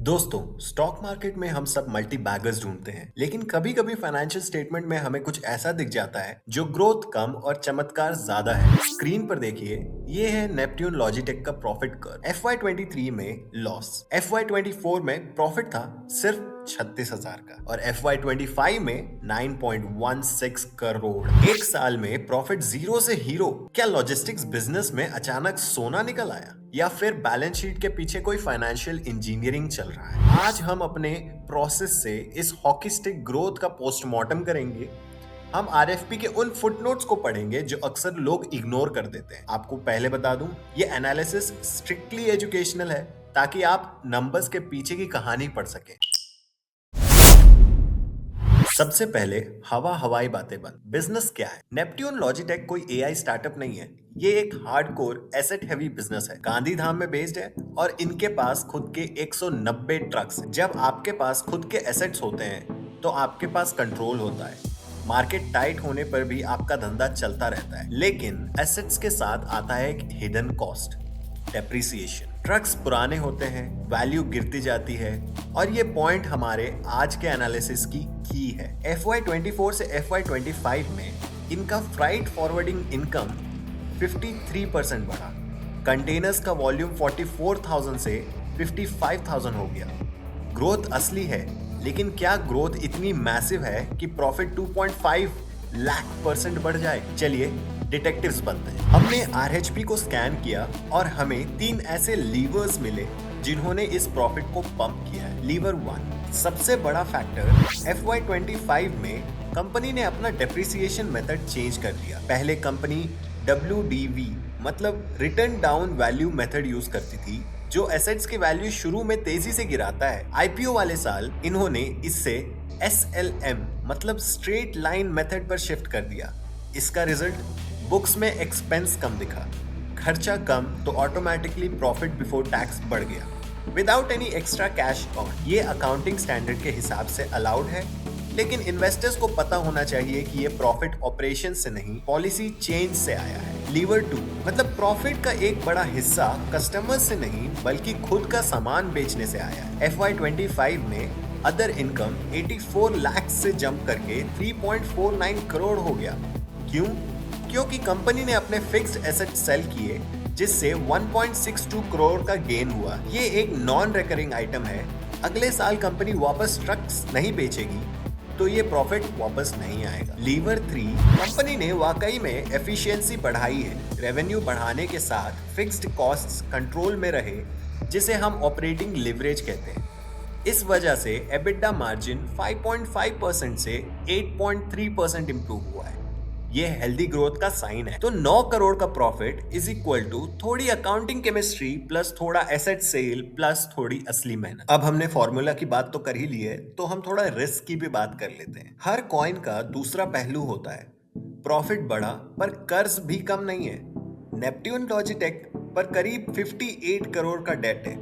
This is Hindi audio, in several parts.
दोस्तों, स्टॉक मार्केट में हम सब मल्टी बैगर्स ढूंढते हैं, लेकिन कभी कभी फाइनेंशियल स्टेटमेंट में हमें कुछ ऐसा दिख जाता है जो ग्रोथ कम और चमत्कार ज्यादा है। स्क्रीन पर देखिए, ये है नेपट्यून लॉजिटेक का प्रॉफिट कर्व। FY23 में लॉस, FY24 में प्रॉफिट था सिर्फ 36,000 का और FY25 में 9.16 करोड़। एक साल में प्रॉफिट जीरो से हीरो। क्या लॉजिस्टिक्स बिजनेस में अचानक सोना निकल आया या फिर बैलेंस शीट के पीछे कोई फाइनेंशियल इंजीनियरिंग चल रहा है? आज हम अपने प्रोसेस से इस हॉकी स्टिक ग्रोथ का पोस्टमार्टम करेंगे। हम आरएफपी के उन फुटनोट्स को पढ़ेंगे जो अक्सर लोग इग्नोर कर देते हैं। आपको पहले बता दूं, ये एनालिसिस स्ट्रिक्टली एजुकेशनल है ताकि आप नंबर्स के पीछे की कहानी पढ़ सकें। सबसे पहले हवाई बातें बंद। बिजनेस क्या है? नेपट्यून लॉजिटेक कोई एआई स्टार्टअप नहीं है। ये एक हार्डकोर एसेट हेवी बिजनेस है। गांधीधाम में बेस्ड है और इनके पास खुद के 190 ट्रक्स हैं। जब आपके पास खुद के एसेट्स होते हैं तो आपके पास कंट्रोल होता है। मार्केट टाइट होने पर भी आपका धंधा चलता रहता है, लेकिन एसेट्स के साथ आता है एक हिडन कॉस्ट, डेप्रिसिएशन। ट्रक्स पुराने होते हैं, वैल्यू गिरती जाती है और ये पॉइंट हमारे आज के एनालिसिस की है। FY24 से FY25 में इनका फ्राइट फॉरवर्डिंग इनकम 53% बढ़ा। कंटेनर्स का वॉल्यूम 44,000 से 55,000 हो गया। ग्रोथ असली है, लेकिन क्या ग्रोथ इतनी मैसिव है कि प्रॉफिट 2.5 लाख% बढ़ जाए? चलिए डिटेक्टिव्स बनते हैं। हमने RHP को स्कैन किया और हमें 3 ऐसे लीवर्स मिले जिन्होंने इस प्रॉफिट को पंप किया है। लीवर 1, सबसे बड़ा फैक्टर, FY25 में कंपनी ने अपना डेप्रिसिएशन मेथड चेंज कर दिया। पहले कंपनी WDV मतलब return down value method use करती थी, जो एसेट्स की वैल्यू शुरू में तेजी से गिराता है। IPO वाले साल इन्होंने इससे SLM मतलब स्ट्रेट लाइन मेथड पर शिफ्ट कर दिया। इसका रिजल्ट, बुक्स में एक्सपेंस कम दिखा, खर्चा कम, तो ऑटोमेटिकली प्रॉफिट बिफोर टैक्स बढ़ गया without any extra cash earn. ये अकाउंटिंग स्टैंडर्ड के हिसाब से अलाउड है, लेकिन इन्वेस्टर्स को पता होना चाहिए कि ये प्रॉफिट ऑपरेशन से नहीं, पॉलिसी चेंज से आया है। लीवर 2 मतलब प्रॉफिट का एक बड़ा हिस्सा कस्टमर्स से नहीं बल्कि खुद का सामान बेचने से आया है। FY25 में अदर इनकम 84 लाख से जंप करके 3.49 करोड़ हो गया। क्यों? क्योंकि कंपनी ने अपने फिक्स्ड एसेट सेल किए, जिससे 1.62 करोड़ का गेन हुआ। ये एक नॉन रिकरिंग आइटम है। अगले साल कंपनी वापस ट्रक्स नहीं बेचेगी तो ये प्रॉफिट वापस नहीं आएगा। लीवर 3, कंपनी ने वाकई में एफिशिएंसी बढ़ाई है। रेवेन्यू बढ़ाने के साथ फिक्स्ड कॉस्ट्स कंट्रोल में रहे, जिसे हम ऑपरेटिंग लिवरेज कहते हैं। इस वजह से एबिटा मार्जिन 5.5% से 8.3% इंप्रूव हुआ है। ये हेल्दी ग्रोथ का साइन है। तो 9 करोड़ का प्रॉफिट इज इक्वल टू थोड़ी अकाउंटिंग केमिस्ट्री प्लस थोड़ा एसेट सेल प्लस थोड़ी असली मेहनत। अब हमने फॉर्मूला की बात तो कर ही ली है, तो हम थोड़ा रिस्क की भी बात कर लेते हैं। हर कॉइन का दूसरा पहलू होता है। प्रॉफिट बढ़ा पर कर्ज भी कम नहीं है। नेपट्यून लॉजिटेक पर करीब 58 करोड़ का डेट है।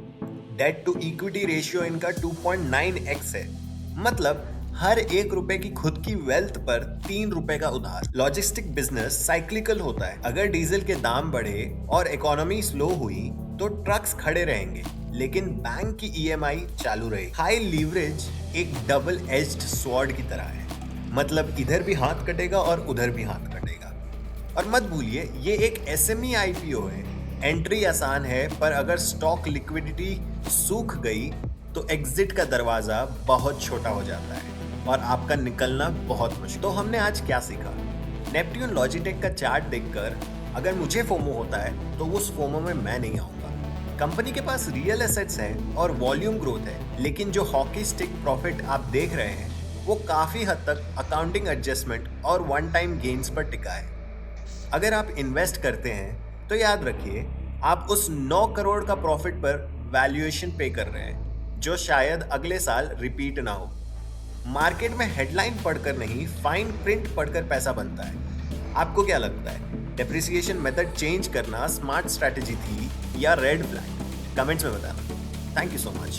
डेट टू इक्विटी रेशियो इनका 2.9x है। मतलब हर 1 रुपए की खुद की वेल्थ पर 3 रुपए का उधार। लॉजिस्टिक बिजनेस साइक्लिकल होता है। अगर डीजल के दाम बढ़े और इकोनॉमी स्लो हुई तो ट्रक्स खड़े रहेंगे, लेकिन बैंक की EMI चालू रहे। हाई लीवरेज एक डबल एज्ड स्वॉर्ड की तरह है। मतलब इधर भी हाथ कटेगा और उधर भी हाथ कटेगा। और मत भूलिए, ये एक SME IPO है। एंट्री आसान है, पर अगर स्टॉक लिक्विडिटी सूख गई तो एग्जिट का दरवाजा बहुत छोटा हो जाता है और आपका निकलना बहुत मुश्किल। तो हमने आज क्या सीखा? नेपट्यून लॉजिटेक का चार्ट देखकर अगर मुझे फोमो होता है तो उस फोमो में मैं नहीं आऊंगा। कंपनी के पास रियल एसेट्स हैं और वॉल्यूम ग्रोथ है, लेकिन जो हॉकी स्टिक प्रॉफिट आप देख रहे हैं वो काफी हद तक अकाउंटिंग एडजस्टमेंट और वन टाइम गेन्स पर टिका है। अगर आप इन्वेस्ट करते हैं तो याद रखिए, आप उस 9 करोड़ का प्रॉफिट पर वैल्यूएशन पे कर रहे हैं, जो शायद अगले साल रिपीट ना हो। मार्केट में हेडलाइन पढ़कर नहीं, फाइन प्रिंट पढ़कर पैसा बनता है। आपको क्या लगता है, डेप्रिसिएशन मेथड चेंज करना स्मार्ट स्ट्रैटेजी थी या रेड फ्लैग? कमेंट्स में बताना। Thank you so much.